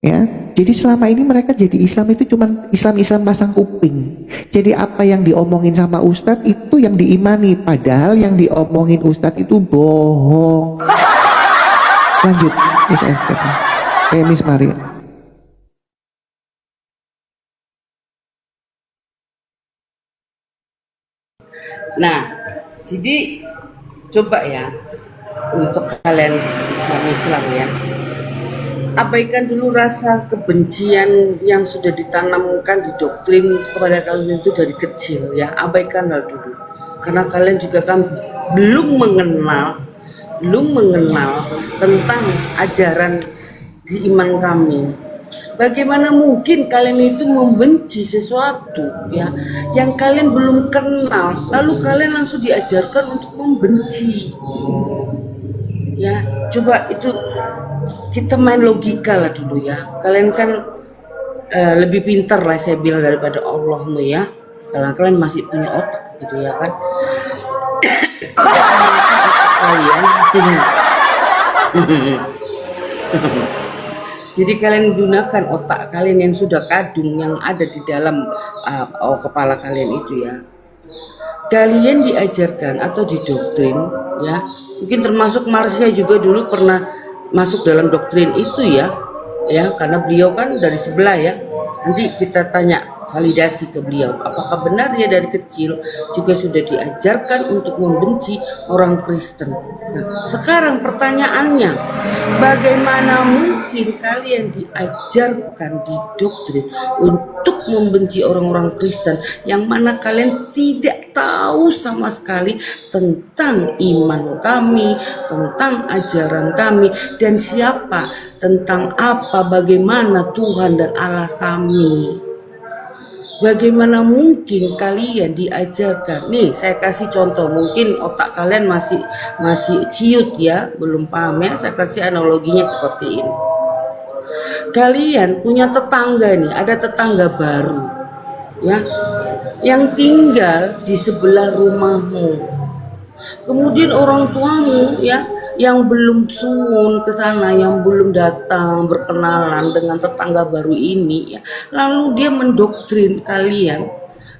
Ya, jadi selama ini mereka jadi Islam itu cuman Islam pasang kuping. Jadi apa yang diomongin sama Ustadz itu yang diimani, padahal yang diomongin Ustadz itu bohong. Lanjut, Miss Esther. Miss Maria. Nah, jadi coba ya untuk kalian Islam ya, abaikan dulu rasa kebencian yang sudah ditanamkan di doktrin kepada kalian itu dari kecil ya, abaikanlah dulu, karena kalian juga kan belum mengenal tentang ajaran di iman kami. Bagaimana mungkin kalian itu membenci sesuatu ya yang kalian belum kenal, lalu kalian langsung diajarkan untuk membenci ya. Coba itu kita main logika lah dulu ya. Kalian kan lebih pintar lah saya bilang daripada Allahmu ya, kalau kalian masih punya otak gitu ya kan. Kalian jadi kalian gunakan otak kalian yang sudah kadung, yang ada di dalam kepala kalian itu ya. Kalian diajarkan atau didoktrin ya, mungkin termasuk Marsha juga dulu pernah masuk dalam doktrin itu ya, karena beliau kan dari sebelah ya. Nanti kita tanya validasi ke beliau, apakah benar dia dari kecil juga sudah diajarkan untuk membenci orang Kristen. Nah, sekarang pertanyaannya, bagaimana mungkin kalian diajarkan, didoktrin untuk membenci orang-orang Kristen yang mana kalian tidak tahu sama sekali tentang iman kami, tentang ajaran kami, dan siapa, tentang apa, bagaimana Tuhan dan Allah kami. Bagaimana mungkin kalian diajarkan? Nih, saya kasih contoh, mungkin otak kalian masih ciut ya, belum paham ya. Saya kasih analoginya seperti ini. Kalian punya tetangga nih, ada tetangga baru ya, yang tinggal di sebelah rumahmu. Kemudian orang tuamu ya, yang belum suun ke sana, yang belum datang berkenalan dengan tetangga baru ini ya, lalu dia mendoktrin kalian,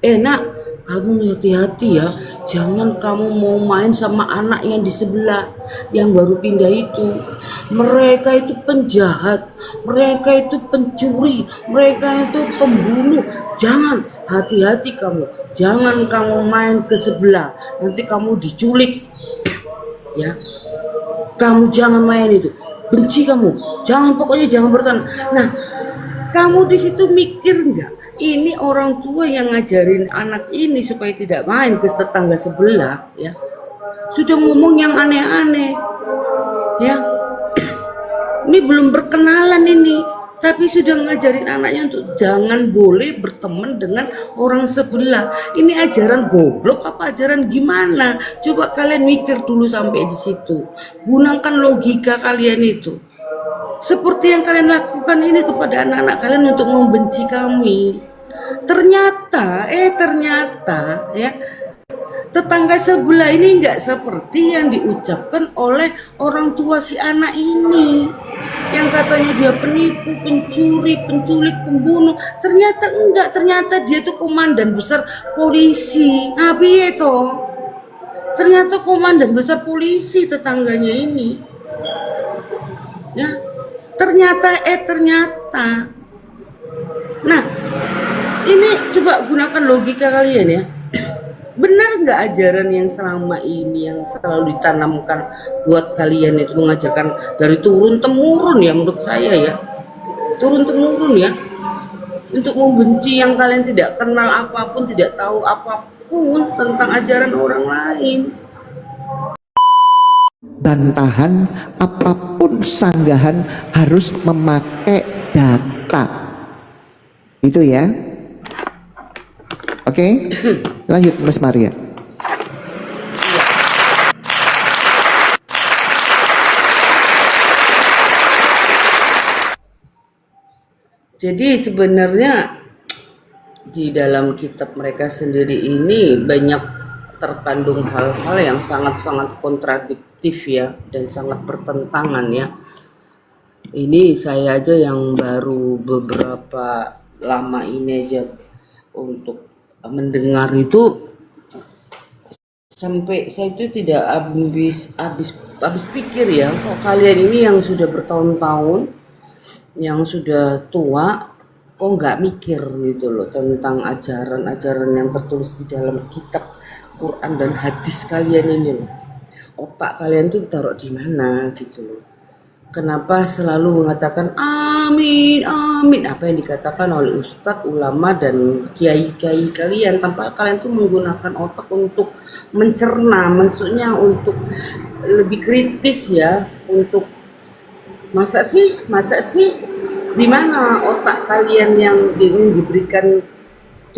nak, kamu hati-hati ya, jangan kamu mau main sama anak yang di sebelah yang baru pindah itu. Mereka itu penjahat, mereka itu pencuri, mereka itu pembunuh. Jangan, hati-hati kamu, jangan kamu main ke sebelah, nanti kamu diculik ya. Kamu jangan main itu, benci kamu, pokoknya jangan bertahan. Nah, kamu di situ mikir nggak, ini orang tua yang ngajarin anak ini supaya tidak main ke tetangga sebelah ya, sudah ngomong yang aneh-aneh ya. Ini belum berkenalan ini, tapi sudah ngajarin anaknya untuk jangan boleh berteman dengan orang sebelah. Ini ajaran goblok apa ajaran gimana? Coba kalian mikir dulu sampai di situ. Gunakan logika kalian itu. Seperti yang kalian lakukan ini kepada anak-anak kalian untuk membenci kami. Ternyata ya, tetangga sebelah ini nggak seperti yang diucapkan oleh orang tua si anak ini, yang katanya dia penipu, pencuri, penculik, pembunuh. Ternyata enggak, ternyata dia tuh komandan besar polisi. Nah, piye toh? Ternyata komandan besar polisi tetangganya ini. Ya, ternyata. Nah, ini coba gunakan logika kalian ya. Benar nggak ajaran yang selama ini yang selalu ditanamkan buat kalian itu mengajarkan dari turun temurun ya, menurut saya ya, turun temurun ya, untuk membenci yang kalian tidak kenal apapun, tidak tahu apapun tentang ajaran orang lain. Bantahan apapun sanggahan harus memakai data. Itu ya. Oke, lanjut Mas Maria. Jadi sebenarnya di dalam kitab mereka sendiri ini banyak terkandung hal-hal yang sangat-sangat kontradiktif ya, dan sangat bertentangan ya. Ini saya aja yang baru beberapa lama ini aja untuk mendengar itu, sampai saya itu tidak habis pikir ya, kok kalian ini yang sudah bertahun-tahun, yang sudah tua, kok nggak mikir gitu loh tentang ajaran-ajaran yang tertulis di dalam kitab Quran dan hadis kalian ini loh. Otak kalian tuh taruh di mana gitu loh. Kenapa selalu mengatakan amin, amin, apa yang dikatakan oleh ustadz, ulama, dan kiai-kiai kalian, tanpa kalian tuh menggunakan otak untuk mencerna, maksudnya untuk lebih kritis ya, untuk masa sih, di mana otak kalian yang diberikan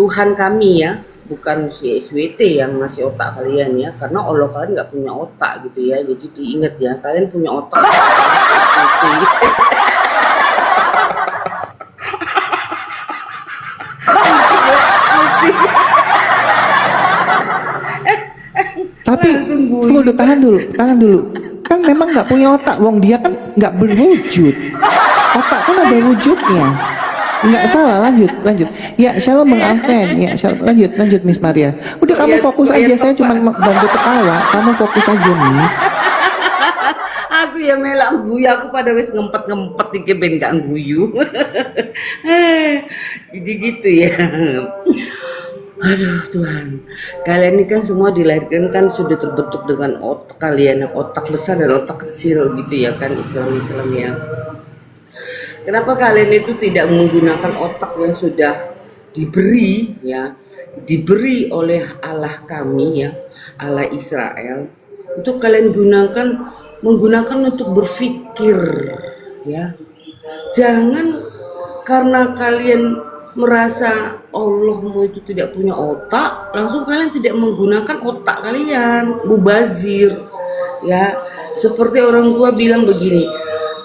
Tuhan kami ya, bukan si SWT yang ngasih otak kalian ya, karena Allah kalian nggak punya otak gitu ya, jadi diingat ya, kalian punya otak gitu. Tapi Langsung gue tunggu dulu, tahan dulu. Kan memang nggak punya otak, wong dia kan nggak berwujud. Otak kan ada wujudnya. Nggak salah, lanjut. Ya, Shalom Bang Alven. Ya, Shalom, lanjut Miss Maria. Udah kamu fokus aja, saya cuma bantu ketawa. Kamu fokus aja, Miss. aku ya melak guyu, aku pada wis ngempet iki ben gak guyu. Jadi gitu ya. Aduh Tuhan, kalian ini kan semua dilahirkan kan sudah terbentuk dengan otak kalian, yang otak besar dan otak kecil gitu ya kan, Islam ya. Kenapa kalian itu tidak menggunakan otak yang sudah diberi ya, diberi oleh Allah kami ya, Allah Israel, itu kalian menggunakan untuk berpikir ya. Jangan karena kalian merasa Allahmu itu tidak punya otak, langsung kalian tidak menggunakan otak kalian, mubazir ya. Seperti orang tua bilang begini,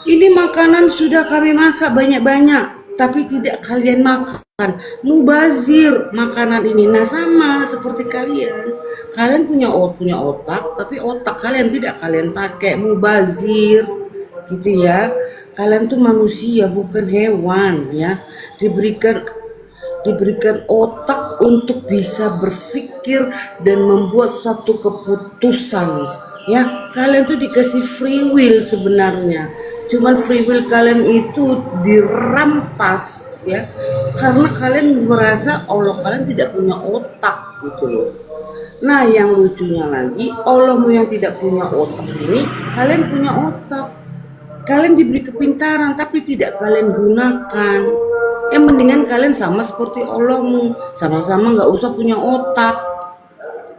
ini makanan sudah kami masak banyak-banyak tapi tidak kalian makan, mubazir makanan ini. Nah sama seperti kalian punya otak tapi otak kalian tidak kalian pakai, mubazir gitu ya. Kalian tuh manusia bukan hewan ya, diberikan otak untuk bisa berpikir dan membuat satu keputusan ya. Kalian tuh dikasih free will sebenarnya, cuman free will kalian itu dirampas ya, karena kalian merasa Allah kalian tidak punya otak gitu loh. Nah yang lucunya lagi, Allahmu yang tidak punya otak ini, kalian punya otak. Kalian diberi kepintaran tapi tidak kalian gunakan. Mendingan kalian sama seperti Allahmu, sama-sama nggak usah punya otak,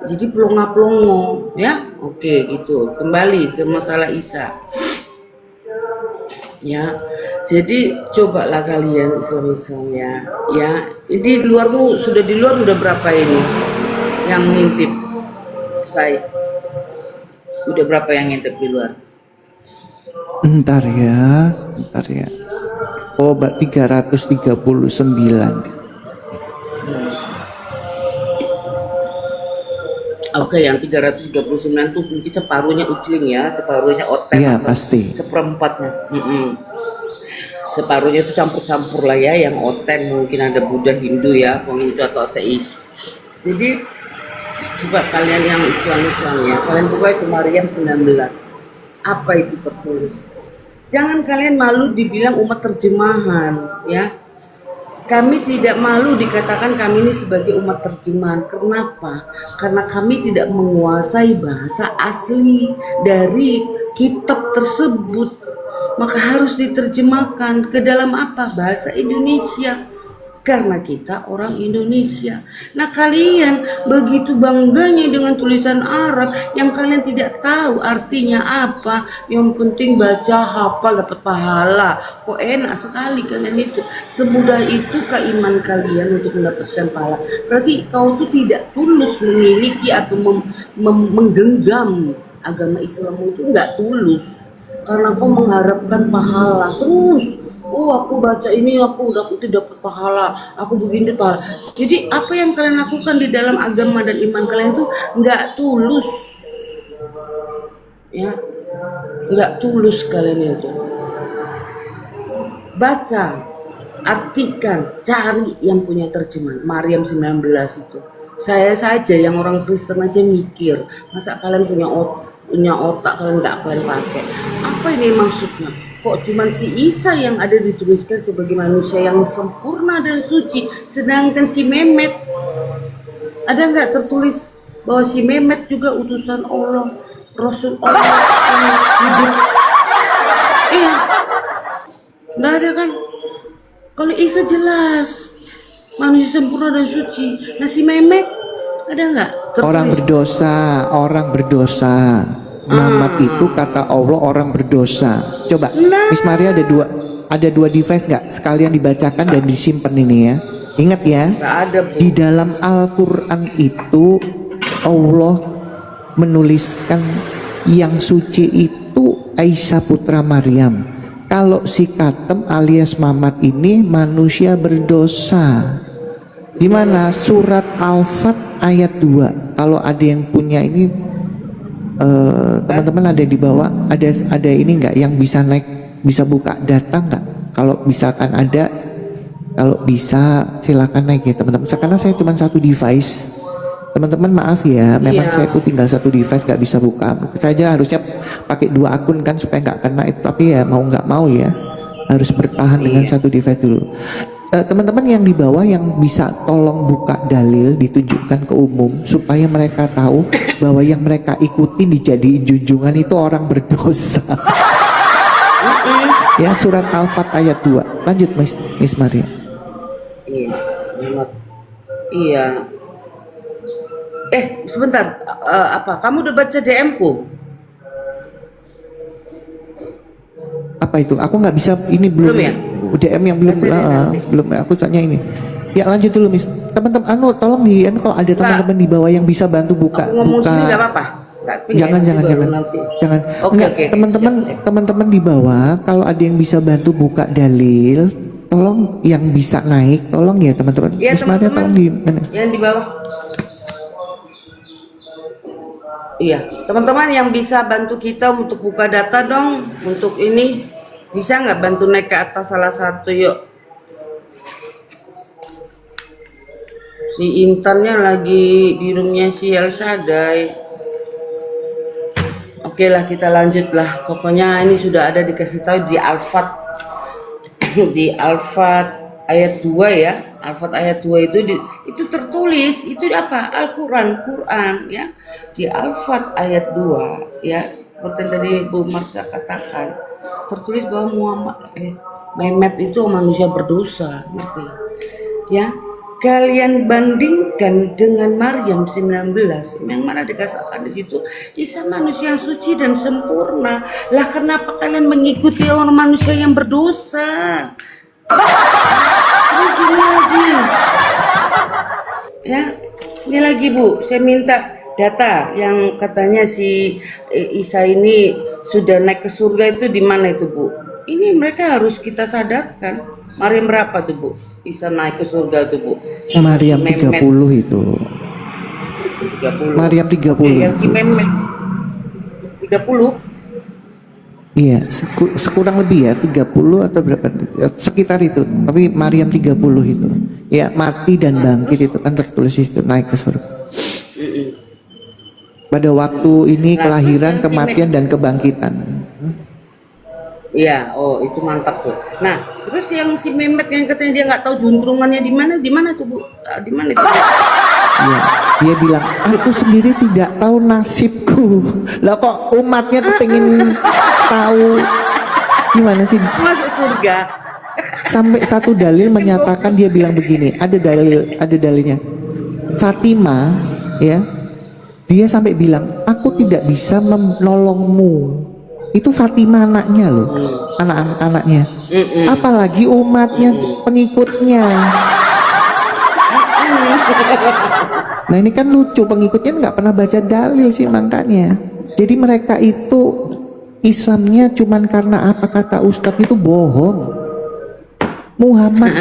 jadi pelongo-pelongo ya. Oke gitu, kembali ke masalah Isa ya. Jadi cobalah kalian Islam ya. Di luarmu sudah, di luar udah berapa ini yang ngintip saya, udah berapa yang ngintip di luar? Bentar ya. Oh, 339. Oke, yang 339 tuh mungkin separuhnya ucling ya, separuhnya otek. Iya, pasti. Seperempatnya. Separuhnya itu campur-campur lah ya, yang oten mungkin ada Buddha, Hindu ya, Konghucu atau ateis. Jadi coba kalian yang Islam ya, kalian buka itu Maryam 19. Apa itu tertulis? Jangan kalian malu dibilang umat terjemahan ya. Kami tidak malu dikatakan kami ini sebagai umat terjemahan. Kenapa? Karena kami tidak menguasai bahasa asli dari kitab tersebut. Maka harus diterjemahkan ke dalam apa? Bahasa Indonesia. Karena kita orang Indonesia. Nah kalian begitu bangganya dengan tulisan Arab yang kalian tidak tahu artinya apa. Yang penting baca, hafal, dapat pahala. Kok enak sekali kalian itu. Semudah itu keiman kalian untuk mendapatkan pahala. Berarti kau tuh tidak tulus memiliki atau menggenggam agama Islam itu, nggak tulus. Karena kau mengharapkan pahala terus. Aku baca ini, aku tidak dapat pahala, aku begini pahala. Jadi apa yang kalian lakukan di dalam agama dan iman kalian itu nggak tulus, ya, nggak tulus kalian itu. baca, artikan, cari yang punya terjemahan Maryam 19 itu. Saya saja yang orang Kristen aja mikir, masa kalian punya otak kalian nggak kalian pakai? Apa ini maksudnya? Kok cuman si Isa yang ada dituliskan sebagai manusia yang sempurna dan suci, sedangkan si Mehmet ada nggak tertulis bahwa si Mehmet juga utusan Allah, Rasul Allah yang hidup? Iya, nggak ada kan? Kalau Isa jelas manusia sempurna dan suci. Nah si Mehmet ada nggak tertulis? Orang berdosa. Muhammad itu kata Allah orang berdosa. Coba, Nah. Miss Maria ada dua device nggak? Sekalian dibacakan dan disimpan ini ya. Ingat ya, Nggak ada, Bu. di dalam Al-Quran itu Allah menuliskan yang suci itu Aisyah putra Maryam. Kalau si Katem alias Muhammad ini manusia berdosa. Di mana surat Al-Fat ayat 2. Kalau ada yang punya ini teman-teman ada di bawah, ada ini nggak yang bisa bisa buka data nggak? Kalau misalkan ada, kalau bisa silakan naik ya teman-teman. Karena saya cuma satu device. Teman-teman maaf ya, memang Iya. saya tinggal satu device nggak bisa buka. Saja harusnya pakai 2 akun kan supaya nggak kena itu. Tapi ya mau nggak mau ya harus bertahan dengan satu device dulu. Teman-teman yang di bawah yang bisa tolong buka dalil ditunjukkan ke umum supaya mereka tahu bahwa yang mereka ikuti dijadiin junjungan itu orang berdosa. Ya surat Al-Fat ayat 2. Lanjut Miss Maria. Iya, Muhammad. Iya. Sebentar. Apa? Kamu udah baca DM-ku? Apa itu? Aku nggak bisa ini belum. Belum ya? DM yang belum Baca nanti. belum. Aku tanya ini. Ya lanjut dulu Miss. Teman-teman tolong kalau ada teman-teman di bawah yang bisa bantu buka Aku ngomong sini nggak apa-apa. jangan Nanti. enggak Oke, teman-teman siap. teman-teman di bawah kalau ada yang bisa bantu buka dalil tolong yang bisa naik tolong ya teman-teman. Iya, Miss Maria teman-teman. tolong di mana? Yang di bawah. Iya, teman-teman yang bisa bantu kita untuk buka data dong, untuk ini bisa nggak bantu naik ke atas salah satu yuk. Si Intannya lagi di roomnya si El Shaddai. Oke lah kita lanjut lah. Pokoknya ini sudah ada dikasih tahu di Al-Fat di Al-Fat ayat 2 ya. Al-Fat ayat 2 itu tertulis itu apa? Al-Quran ya. Di Al-Fat ayat 2 ya. Seperti yang tadi Bu Marsha katakan, tertulis bahwa Mehmet itu manusia berdosa, ngerti? Ya. Kalian bandingkan dengan Maryam 19 yang mana dikatakan di situ Isa manusia yang suci dan sempurna. Lah kenapa kalian mengikuti orang manusia yang berdosa? Terus ini lagi. Ya, ini lagi Bu, saya minta data yang katanya si Isa ini sudah naik ke surga itu di mana itu Bu? Ini mereka harus kita sadarkan. Maryam berapa tuh Bu? Isa naik ke surga tuh Bu? Maryam Mehmet. 30 itu. 30. Maryam 30. Yang si Mehmet 30. Iya, sekurang lebih ya 30 atau berapa sekitar itu. Tapi Maryam 30 itu. Ya, mati dan bangkit itu kan tertulis itu naik ke surga. Pada waktu ini kelahiran, kematian dan kebangkitan. Iya, oh itu mantap tuh. Nah, terus yang si Mehmet yang katanya dia nggak tahu juntrungannya di mana tuh Bu? Di mana itu? Iya, dia bilang aku sendiri tidak tahu nasibku. Lah kok umatnya tuh pengen tahu gimana sih? Masuk surga. Sampai satu dalil menyatakan dia bilang begini, ada dalilnya. Fatimah ya, dia sampai bilang aku tidak bisa menolongmu. Itu Fatimah anaknya loh, anak-anaknya. Apalagi umatnya, pengikutnya. Nah ini kan lucu, pengikutnya nggak pernah baca dalil sih makanya. Jadi mereka itu Islamnya cuman karena apa kata Ustadz itu bohong. Muhammad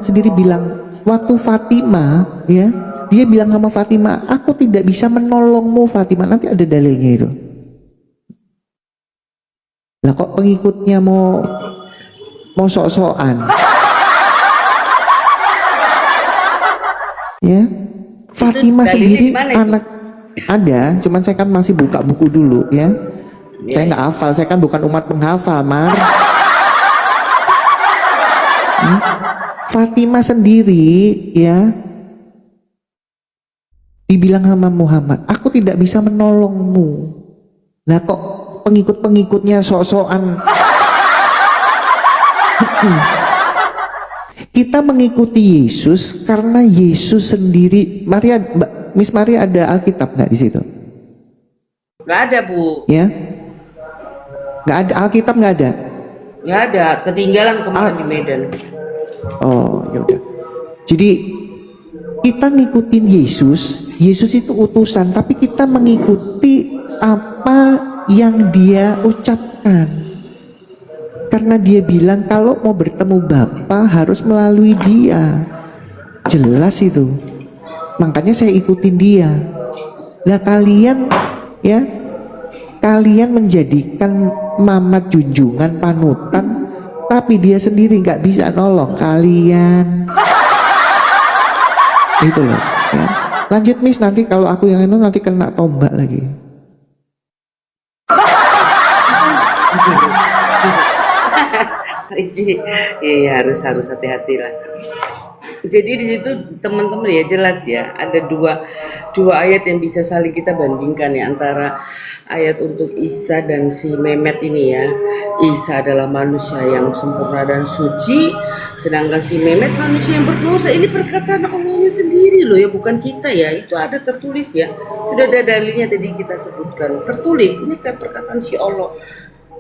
sendiri bilang waktu Fatimah ya, dia bilang sama Fatimah, aku tidak bisa menolongmu Fatimah. Nanti ada dalilnya itu. Lah kok pengikutnya mau mau sok-sokan. Ya, Fatimah dalilnya sendiri di mana itu? anak ada, cuman saya kan masih buka buku dulu ya. Saya nggak hafal, saya kan bukan umat penghafal, Mar. Fatimah sendiri ya dibilang sama Muhammad, aku tidak bisa menolongmu. Nah kok pengikut-pengikutnya sok-sokan. Kita mengikuti Yesus karena Yesus sendiri. Maria, Miss Maria ada Alkitab nggak di situ? Nggak ada, Bu. Ya, nggak ada Alkitab, nggak ada. Nggak ada, ketinggalan kemarin di Medan. Oh ya udah. Jadi kita ngikutin Yesus. Yesus itu utusan, tapi kita mengikuti apa yang Dia ucapkan. Karena Dia bilang kalau mau bertemu Bapa harus melalui Dia. Jelas itu. Makanya saya ikutin Dia. Nah kalian ya, kalian menjadikan Mamat junjungan panutan, tapi Dia sendiri nggak bisa nolong kalian. Itu loh ya. Lanjut Miss, nanti kalau aku yang itu nanti kena tombak lagi. Iya, harus hati-hati lah. Jadi di situ teman-teman ya jelas ya, ada dua ayat yang bisa saling kita bandingkan ya, antara ayat untuk Isa dan si Mehmet ini ya. Isa adalah manusia yang sempurna dan suci, sedangkan si Mehmet manusia yang berdosa. Ini perkataan Allahnya sendiri loh ya, bukan kita ya. Itu ada tertulis ya, sudah ada dalilnya tadi kita sebutkan, tertulis. Ini kan perkataan si Allah.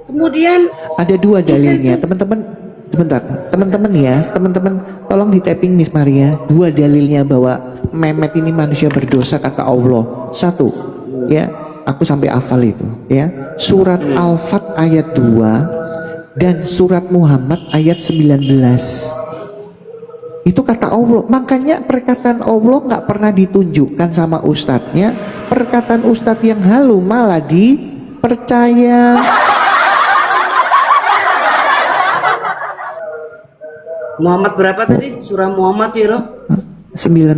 Kemudian Ada dua dalilnya, teman-teman. Sebentar, teman-teman ya, teman-teman tolong di tapping Miss Maria. Dua dalilnya bahwa Mehmet ini manusia berdosa kata Allah. Satu, ya, aku sampai hafal itu, ya. Surat Al-Fat ayat 2 dan surat Muhammad ayat 19. Itu kata Allah. Makanya perkataan Allah nggak pernah ditunjukkan sama ustadznya. Perkataan ustadz yang halu malah dipercaya. Muhammad berapa tadi? Surah Muhammad ya, 19.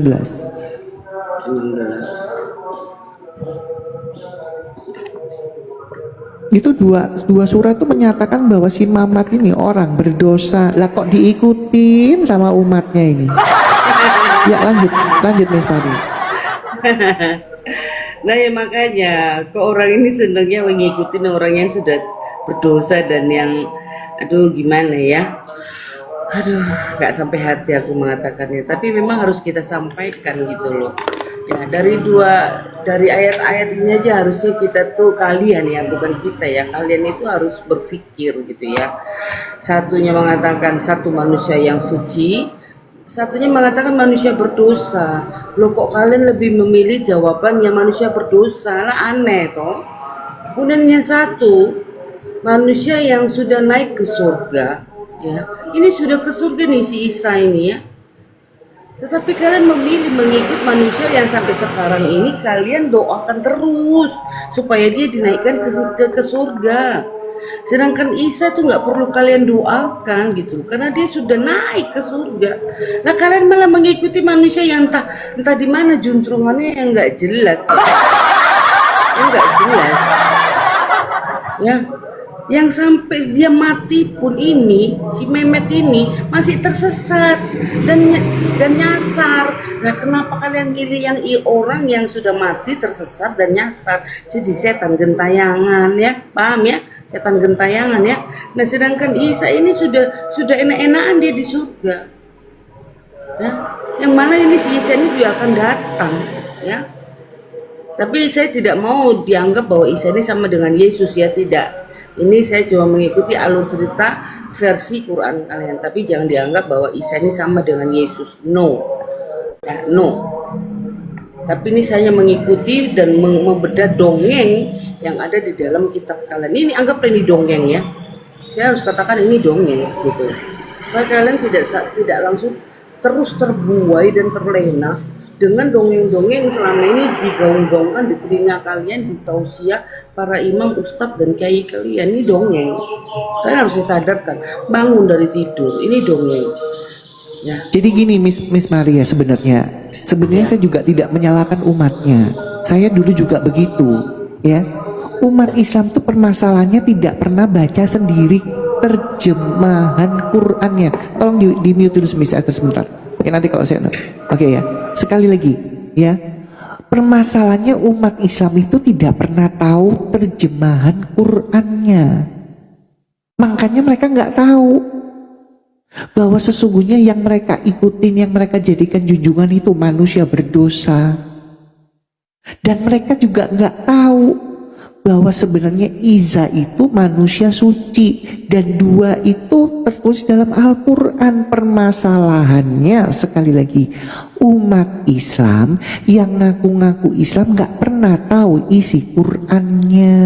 19. Itu dua surat itu menyatakan bahwa si Mamat ini orang berdosa. Lah kok diikutin sama umatnya ini? Ya lanjut Miss Mari. Nah ya makanya kok orang ini senangnya mengikuti orang yang sudah berdosa dan yang aduh gimana ya. Aduh, nggak sampai hati aku mengatakannya, tapi memang harus kita sampaikan gitu loh. Ya, dari ayat-ayat ini aja harusnya kita tuh, kalian ya, bukan kita ya, kalian itu harus berpikir gitu ya. Satunya mengatakan satu manusia yang suci, satunya mengatakan manusia berdosa. Loh kok kalian lebih memilih jawabannya manusia berdosa? Lah aneh toh. Kemudian yang satu, manusia yang sudah naik ke surga. Ya, ini sudah ke surga nih si Isa ini ya. Tetapi kalian memilih mengikut manusia yang sampai sekarang ini kalian doakan terus supaya dia dinaikkan ke surga. Sedangkan Isa tuh nggak perlu kalian doakan gitu, karena dia sudah naik ke surga. Nah kalian malah mengikuti manusia yang entah di mana juntrungannya yang nggak jelas, yang nggak jelas, ya. Yang sampai dia mati pun ini, si Mehmet ini masih tersesat dan nyasar. Nah kenapa kalian pilih yang orang yang sudah mati, tersesat dan nyasar? Jadi setan gentayangan ya, paham ya? Setan gentayangan ya. Nah sedangkan Isa ini sudah enak-enakan dia di surga. Ya, yang mana ini si Isa ini juga akan datang ya. Tapi saya tidak mau dianggap bahwa Isa ini sama dengan Yesus ya, tidak. Ini saya cuma mengikuti alur cerita versi Quran kalian, tapi jangan dianggap bahwa Isa ini sama dengan Yesus. No, ya, no. Tapi ini saya mengikuti dan membedah dongeng yang ada di dalam kitab kalian. Ini anggap ini dongeng ya. Saya harus katakan ini dongeng gitu. Supaya kalian tidak langsung terus terbuai dan terlena dengan dongeng-dongeng selama ini digaung-gaungkan di telinga kalian, di tausiah para imam, ustadz dan kiai kalian. Ini dongeng. Kalian harus disadarkan, bangun dari tidur, ini dongeng ya. Jadi gini Miss Maria, sebenarnya saya juga tidak menyalahkan umatnya. Saya dulu juga begitu ya. Umat Islam tuh permasalahannya tidak pernah baca sendiri terjemahan Qurannya. Tolong di mute dulu sebentar. Ya nanti kalau saya oke ya. Sekali lagi ya. Permasalahannya umat Islam itu tidak pernah tahu terjemahan Qurannya. Makanya mereka nggak tahu bahwa sesungguhnya yang mereka ikutin, yang mereka jadikan junjungan itu manusia berdosa. Dan mereka juga nggak tahu bahwa sebenarnya Isa itu manusia suci, dan dua itu tertulis dalam Al-Quran. Permasalahannya sekali lagi, umat Islam yang ngaku-ngaku Islam nggak pernah tahu isi Qurannya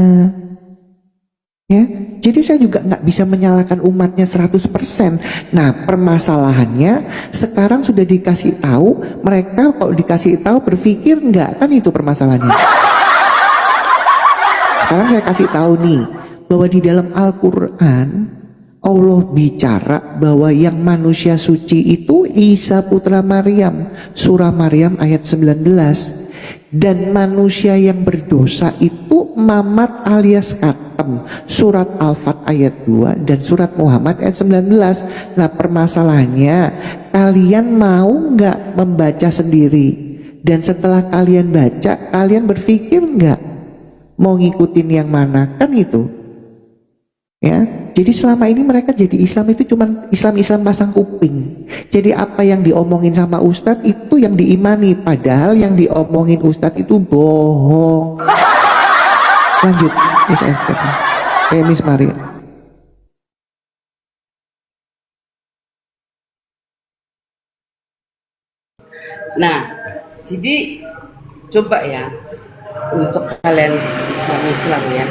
ya. Jadi saya juga nggak bisa menyalahkan umatnya 100%. Nah permasalahannya sekarang sudah dikasih tahu, mereka kalau dikasih tahu berpikir nggak, kan itu permasalahannya. Sekarang saya kasih tahu nih bahwa di dalam Al-Quran Allah bicara bahwa yang manusia suci itu Isa putra Maryam, surah Maryam ayat 19. Dan manusia yang berdosa itu Mamat alias Katem, surat Al-Fat ayat 2 dan surat Muhammad ayat 19. Nah permasalahannya, kalian mau nggak membaca sendiri? Dan setelah kalian baca, kalian berpikir nggak mau ngikutin yang mana? Kan itu ya. Jadi selama ini mereka jadi Islam itu cuman Islam pasang kuping. Jadi apa yang diomongin sama Ustadz itu yang diimani, padahal yang diomongin Ustadz itu bohong. Lanjut Miss Esther, Miss Maria. Nah jadi coba ya, untuk kalian Islam ya,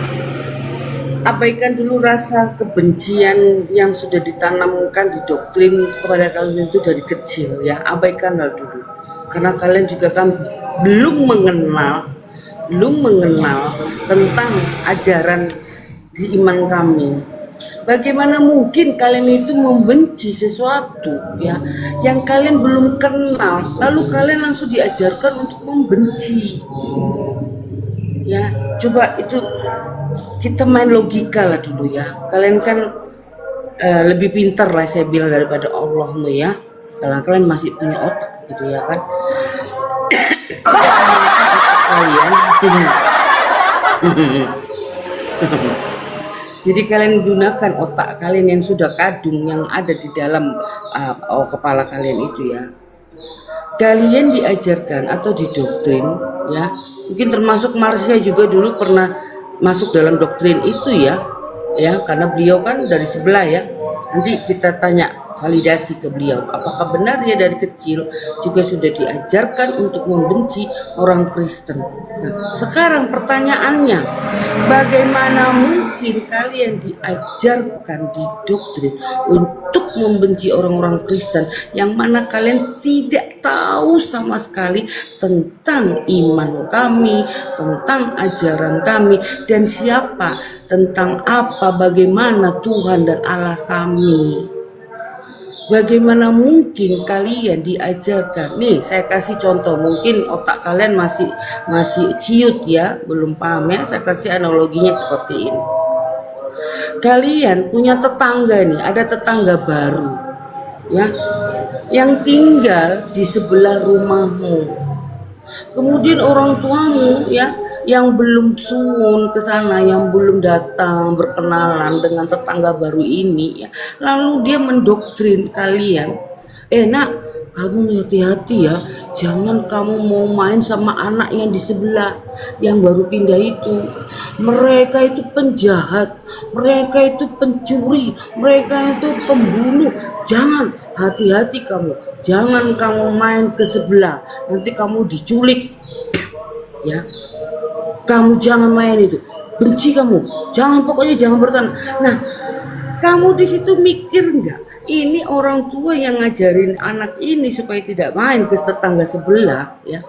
abaikan dulu rasa kebencian yang sudah ditanamkan di doktrin kepada kalian itu dari kecil ya. Abaikanlah dulu, karena kalian juga kan belum mengenal tentang ajaran di iman kami. Bagaimana mungkin kalian itu membenci sesuatu ya yang kalian belum kenal, lalu kalian langsung diajarkan untuk membenci ya. Coba itu kita main logika lah dulu ya. Kalian kan lebih pintar lah saya bilang daripada Allahmu ya. Kalian masih punya otak gitu ya kan. Kalian jadi kalian gunakan otak kalian yang sudah kadung, yang ada di dalam kepala kalian itu ya. Kalian diajarkan atau didoktrin ya. Mungkin termasuk Marsha juga dulu pernah masuk dalam doktrin itu ya, karena beliau kan dari sebelah ya. Nanti kita tanya validasi ke beliau, apakah benar dia dari kecil juga sudah diajarkan untuk membenci orang Kristen. Nah sekarang pertanyaannya, bagaimana mungkin kalian diajarkan, didoktrin untuk membenci orang-orang Kristen yang mana kalian tidak tahu sama sekali tentang iman kami, tentang ajaran kami, dan siapa, tentang apa, bagaimana Tuhan dan Allah kami. Bagaimana mungkin kalian diajarkan? Nih saya kasih contoh, mungkin otak kalian masih ciut ya, belum paham ya. Saya kasih analoginya seperti ini. Kalian punya tetangga nih, ada tetangga baru ya, yang tinggal di sebelah rumahmu. Kemudian orang tuamu ya, yang belum suun ke sana, yang belum datang berkenalan dengan tetangga baru ini ya, lalu dia mendoktrin kalian, nak kamu hati-hati ya, jangan kamu mau main sama anak yang di sebelah yang baru pindah itu. Mereka itu penjahat, mereka itu pencuri, mereka itu pembunuh. Jangan, hati-hati kamu, jangan kamu main ke sebelah, nanti kamu diculik ya. Kamu jangan main itu, benci kamu, jangan, pokoknya jangan bertahan. Nah kamu di situ mikir nggak, ini orang tua yang ngajarin anak ini supaya tidak main ke tetangga sebelah, ya,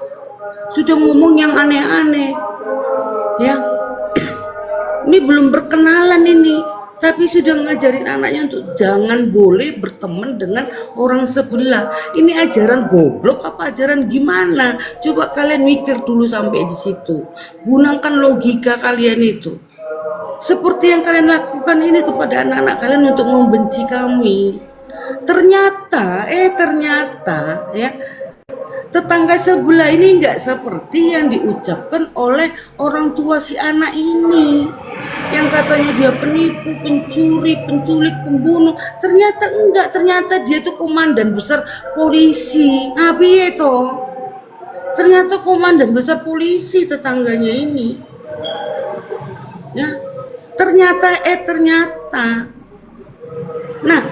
sudah ngomong yang aneh-aneh, ya. Ini belum berkenalan ini, tapi sudah ngajarin anaknya untuk jangan boleh berteman dengan orang sebelah. Ini ajaran goblok apa ajaran gimana? Coba kalian mikir dulu sampai di situ. Gunakan logika kalian itu. Seperti yang kalian lakukan ini kepada anak-anak kalian untuk membenci kami. Ternyata ya, tetangga sebelah ini nggak seperti yang diucapkan oleh orang tua si anak ini, yang katanya dia penipu, pencuri, penculik, pembunuh. Ternyata enggak, ternyata dia itu komandan besar polisi. Nah, piye toh? Ternyata komandan besar polisi tetangganya ini. Ya, ternyata. Nah,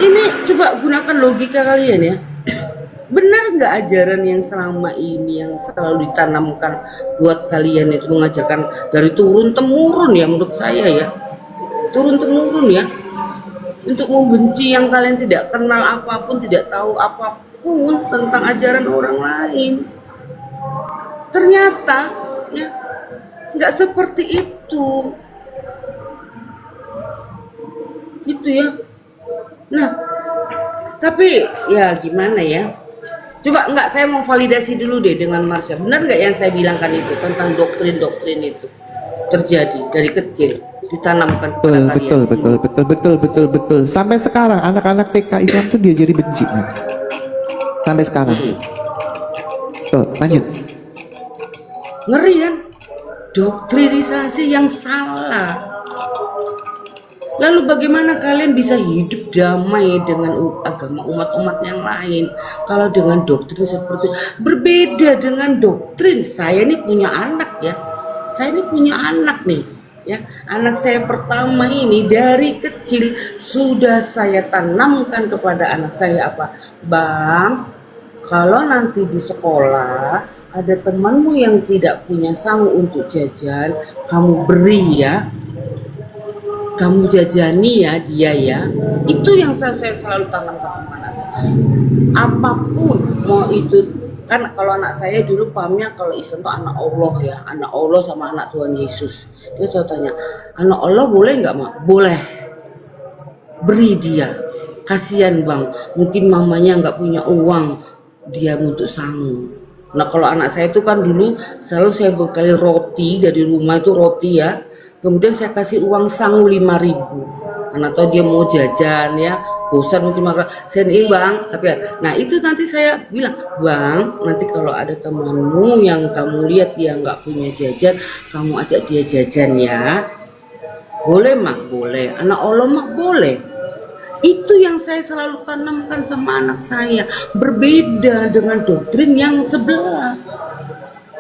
ini coba gunakan logika kalian ya. Benar nggak ajaran yang selama ini yang selalu ditanamkan buat kalian itu mengajarkan dari turun temurun ya, menurut saya ya, turun temurun ya, untuk membenci yang kalian tidak kenal apapun, tidak tahu apapun tentang ajaran orang lain. Ternyata ya nggak seperti itu, gitu ya. Nah, tapi ya gimana ya? Coba enggak, saya mau validasi dulu deh dengan Marsha. Benar nggak yang saya bilangkan itu tentang doktrin-doktrin itu terjadi dari kecil ditanamkan kepada kalian? Betul. Sampai sekarang anak-anak TK Islam tuh dia jadi benci, man. Sampai sekarang. Tuh, lanjut. Ngeri kan? Doktrinisasi yang salah. Lalu bagaimana kalian bisa hidup damai dengan agama umat-umat yang lain kalau dengan doktrin seperti berbeda dengan doktrin? Saya ini punya anak ya, saya ini punya anak nih ya, anak saya pertama ini dari kecil sudah saya tanamkan kepada anak saya apa? Bang, kalau nanti di sekolah ada temanmu yang tidak punya sangu untuk jajan, kamu beri ya, kamu jajani ya dia ya. Itu yang saya selalu tanamkan sama anak saya. Apapun, mau itu kan, kalau anak saya dulu pahamnya kalau Islam itu anak Allah ya, anak Allah sama anak Tuhan Yesus. Dia selalu tanya, anak Allah boleh nggak mak? Boleh, beri dia. Kasihan bang, mungkin mamanya nggak punya uang dia untuk sangu. Nah kalau anak saya itu kan dulu selalu saya bekali roti dari rumah, itu roti ya, kemudian saya kasih uang sangu 5.000. Anak tahu dia mau jajan ya, bosan mungkin marah, sen ini bang, tapi ya, nah itu nanti saya bilang, bang, nanti kalau ada temanmu yang kamu lihat dia nggak punya jajan, kamu ajak dia jajan ya. Boleh mak? Boleh. Anak Allah mak boleh. Itu yang saya selalu tanamkan sama anak saya, berbeda dengan doktrin yang sebelah.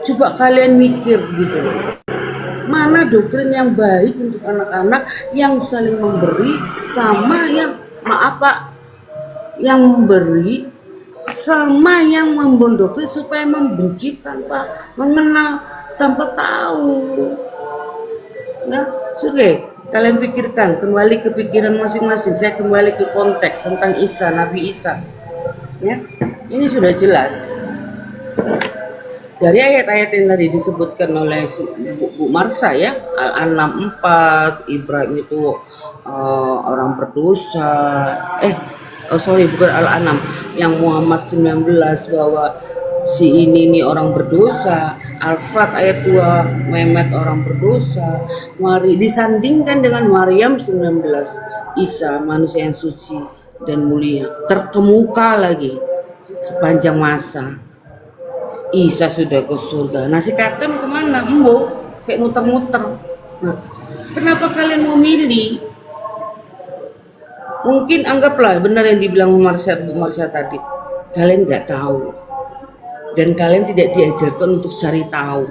Coba kalian mikir gitu, mana doktrin yang baik untuk anak-anak yang saling memberi sama yang maaf pak, yang memberi sama yang membendoktrin supaya membenci tanpa mengenal, tanpa tahu. Nah, sudah kalian pikirkan, kembali ke pikiran masing-masing. Saya kembali ke konteks tentang Isa, Nabi Isa. Ya, ini sudah jelas dari ayat-ayat yang tadi disebutkan oleh Bu Marsha ya, Al-An'am 4, Ibrahim itu orang berdosa. Bukan Al-An'am, yang Muhammad 19 bahwa si ini orang berdosa. Al-Fat ayat 2, Mehmet orang berdosa. Mari disandingkan dengan Maryam 19, Isa manusia yang suci dan mulia, terkemuka lagi sepanjang masa. Isa sudah ke surga. Nah si Katem kemana? Embo, saya muter-muter. Nah, kenapa kalian mau milih? Mungkin anggaplah benar yang dibilang Bu Marsha tadi. Kalian nggak tahu. Dan kalian tidak diajarkan untuk cari tahu,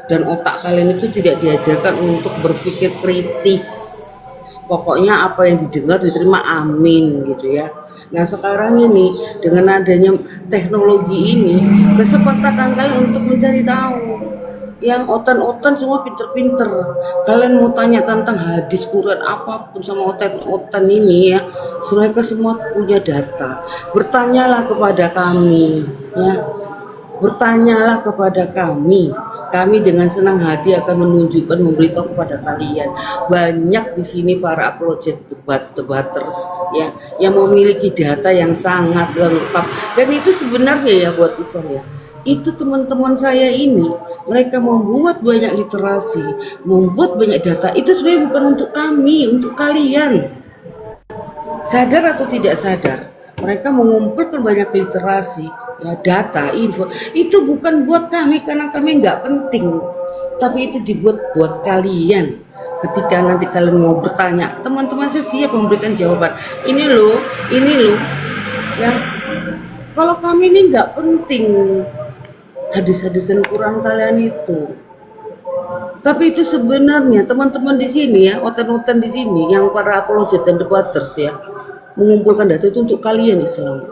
dan otak kalian itu tidak diajarkan untuk berpikir kritis. Pokoknya apa yang didengar diterima, amin gitu ya. Nah sekarang ini dengan adanya teknologi ini, kesempatan kalian untuk mencari tahu, yang otan-otan semua pinter-pinter. Kalian mau tanya tentang hadis Quran apapun sama otan-otan ini ya, mereka semua punya data. Bertanyalah kepada kami ya, bertanyalah kepada kami. Kami dengan senang hati akan menunjukkan, memberitahu kepada kalian. Banyak di sini para apologet debaters ya, yang memiliki data yang sangat lengkap. Dan itu sebenarnya ya buat Islam ya, itu teman-teman saya ini, mereka membuat banyak literasi, membuat banyak data, itu sebenarnya bukan untuk kami, untuk kalian. Sadar atau tidak sadar, mereka mengumpulkan banyak literasi, ya, data, info, itu bukan buat kami karena kami nggak penting, tapi itu dibuat buat kalian. Ketika nanti kalian mau bertanya, teman-teman saya siap memberikan jawaban. Ini loh, ya. Kalau kami ini nggak penting hadis-hadis dan Quran kalian itu. Tapi itu sebenarnya teman-teman di sini ya, oten-oten di sini yang para apologet dan debaters ya, mengumpulkan data itu untuk kalian Islam,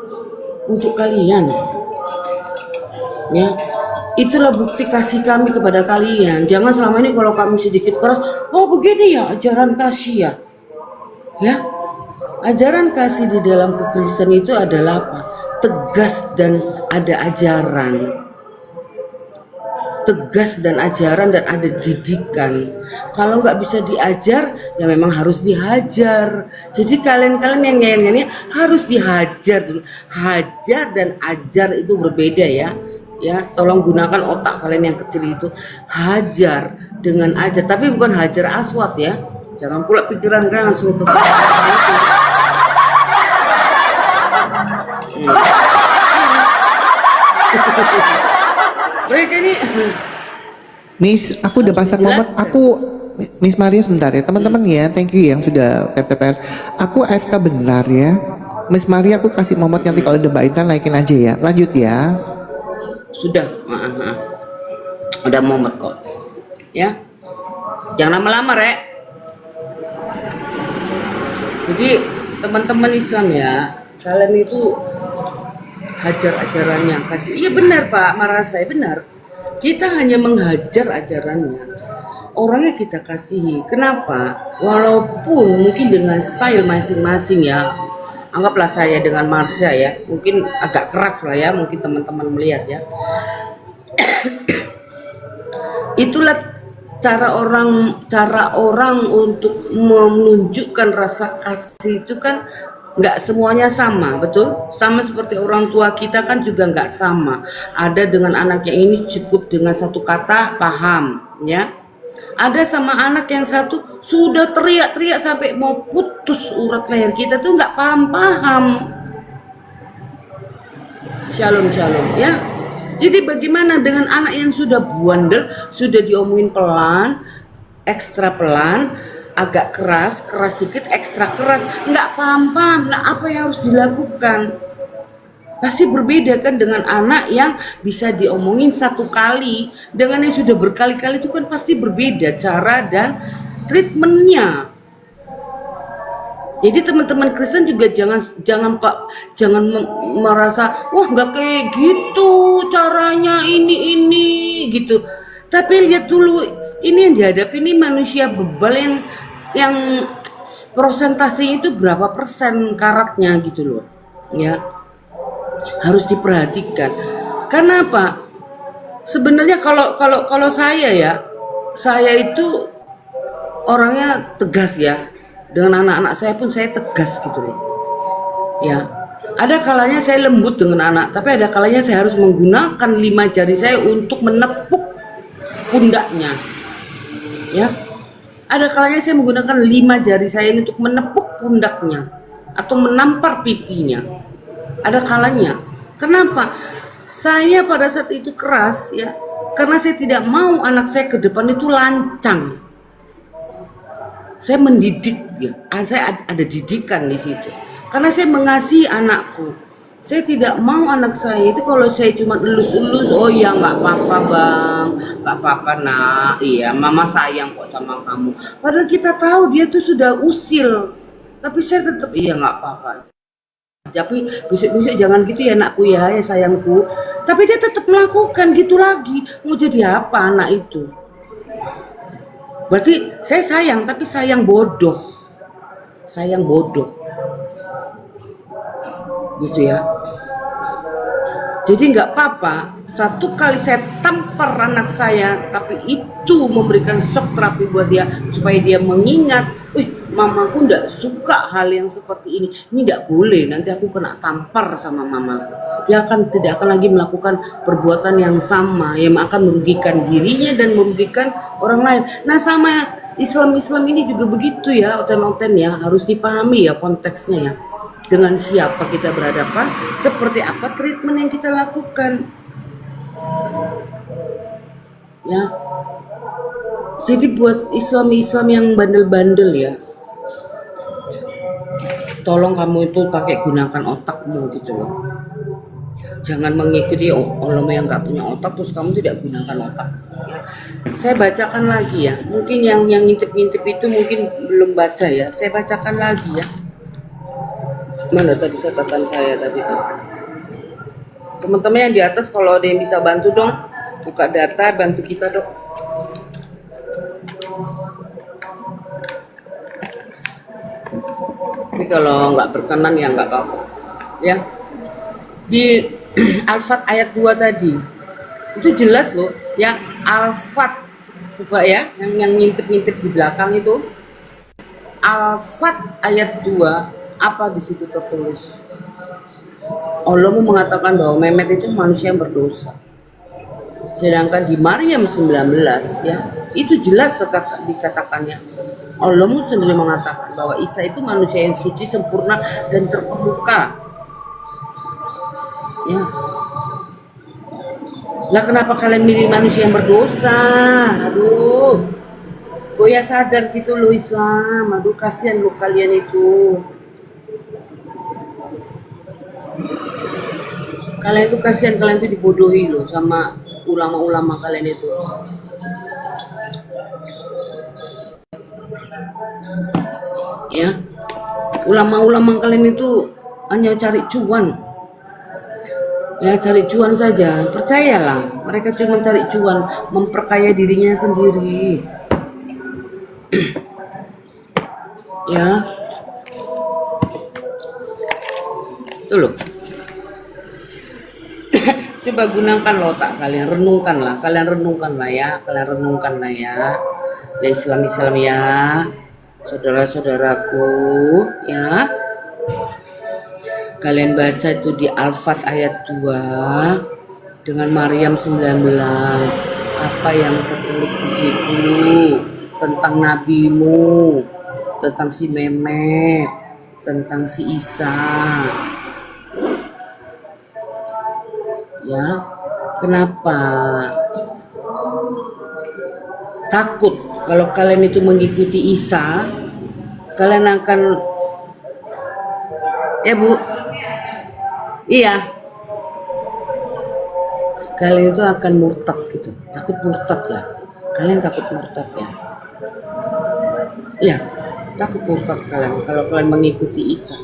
untuk kalian. Ya, itulah bukti kasih kami kepada kalian. Jangan selama ini kalau kami sedikit keras, oh begini ya ajaran kasih ya. Ya, ajaran kasih di dalam kekristenan itu adalah apa? Tegas dan ada ajaran. Tegas dan ajaran dan ada didikan. Kalau nggak bisa diajar, ya memang harus dihajar. Jadi kalian-kalian yang nyanyi harus dihajar dulu. Hajar dan ajar itu berbeda ya. Ya, tolong gunakan otak kalian yang kecil itu. Hajar dengan ajar, tapi bukan hajar aswat ya. Jangan pula pikiran kalian langsung ke mereka ini. Miss, aku udah pasang nomor. Miss Maria sebentar ya, teman-teman ya. Thank you yang sudah TPPR. Aku AFK benar ya. Miss Maria, aku kasih momot nanti kalau udah Mbak Intan naikin aja ya. Lanjut ya. Sudah, udah momot kok. Ya, jangan lama-lama rek. Jadi teman-teman Islam ya, kalian itu hajar ajarannya, kasih. Iya benar Pak Marasai, benar. Kita hanya menghajar ajarannya, orangnya kita kasihi. Kenapa? Walaupun mungkin dengan style masing-masing ya. Anggaplah saya dengan Marsha ya, mungkin agak keras lah ya, mungkin teman-teman melihat ya. Itulah cara orang untuk menunjukkan rasa kasih itu kan nggak semuanya sama, betul? Sama seperti orang tua kita kan juga nggak sama. Ada dengan anak yang ini cukup dengan satu kata paham, ya. Ada sama anak yang satu sudah teriak-teriak sampai mau putus urat leher kita tuh nggak paham. Shalom, ya. Jadi bagaimana dengan anak yang sudah buandel, sudah diomongin pelan, ekstra pelan, agak keras sedikit, ekstra keras, nggak paham. Nah, apa yang harus dilakukan? Pasti berbeda kan dengan anak yang bisa diomongin satu kali, dengan yang sudah berkali-kali itu kan pasti berbeda cara dan treatmentnya. Jadi teman-teman Kristen juga jangan merasa wah nggak kayak gitu caranya ini gitu. Tapi lihat dulu ini yang dihadapi ini manusia bebal yang prosentasinya itu berapa persen karatnya gitu loh. Ya. Harus diperhatikan. Karena apa? Sebenarnya kalau saya ya, saya itu orangnya tegas ya. Dengan anak-anak saya pun saya tegas gitu loh. Ya. Ada kalanya saya lembut dengan anak, tapi ada kalanya saya harus menggunakan 5 jari saya untuk menepuk pundaknya. Ya. Ada kalanya saya menggunakan 5 jari saya untuk menepuk pundaknya atau menampar pipinya. Ada kalanya. Kenapa? Saya pada saat itu keras ya, karena saya tidak mau anak saya ke depan itu lancang. Saya mendidik ya, saya ada didikan di situ. Karena saya mengasihi anakku. Saya tidak mau anak saya itu kalau saya cuma elus-elus, oh ya nggak apa-apa bang, nggak apa-apa nak, iya mama sayang kok sama kamu. Padahal kita tahu dia tuh sudah usil, tapi saya tetap iya nggak apa-apa. Tapi bisik-bisik jangan gitu ya anakku ya, ya sayangku. Tapi dia tetap melakukan gitu lagi. Mau jadi apa anak itu? Berarti saya sayang, tapi sayang bodoh. Sayang bodoh. Gitu ya. Jadi nggak apa-apa, satu kali saya tampar anak saya, tapi itu memberikan shock terapi buat dia, supaya dia mengingat, wih mamaku nggak suka hal yang seperti ini nggak boleh, nanti aku kena tampar sama mamaku. Dia tidak akan lagi melakukan perbuatan yang sama, yang akan merugikan dirinya dan merugikan orang lain. Nah sama Islam ini juga begitu ya, oten-oten ya, harus dipahami ya konteksnya ya. Dengan siapa kita berhadapan, seperti apa treatment yang kita lakukan. Ya. Jadi buat Islam yang bandel-bandel ya, tolong kamu itu pakai gunakan otakmu gitu loh. Jangan mengikuti ulama yang nggak punya otak terus kamu tidak gunakan otak. Ya. Saya bacakan lagi ya. Mungkin yang ngintip-ngintip itu mungkin belum baca ya. Saya bacakan lagi ya. Mana tadi catatan saya tadi tuh. Teman-teman yang di atas kalau ada yang bisa bantu dong, buka data, bantu kita dong. Tapi kalau nggak berkenan ya nggak apa-apa. Ya. Di Al-Fat ayat 2 tadi. Itu jelas loh, ya Al-Fat. Coba ya, yang ngintip-ngintip di belakang itu. Al-Fat ayat 2. Apa di situ tertulis? Allah mengatakan bahwa Mehmet itu manusia yang berdosa. Sedangkan di Maryam 19 ya, itu jelas tetap dikatakannya. Allah sendiri mengatakan bahwa Isa itu manusia yang suci, sempurna dan terkemuka. Ya. Lah kenapa kalian milih manusia yang berdosa? Aduh. Goya sadar gitu loh Islam. Aduh kasihan loh kalian itu. Kalian itu kasihan, kalian itu dibodohi loh sama ulama-ulama kalian itu. Ya, ulama-ulama kalian itu hanya cari cuan. Ya cari cuan saja, percayalah, mereka cuma cari cuan, memperkaya dirinya sendiri. Ya, itu loh. Coba gunakan otak kalian, renungkanlah ya, ya Islam ya, saudara-saudaraku ya. Kalian baca itu di Al-Fat ayat 2 dengan Maryam 19, apa yang tertulis di situ tentang nabimu, tentang si Mehmet, tentang si Isa. Ya, kenapa takut kalau kalian itu mengikuti Isa, kalian akan ya Bu, iya, kalian itu akan murtad gitu, takut murtad ya, kalian takut murtad ya, iya, takut murtad kalian kalau kalian mengikuti Isa.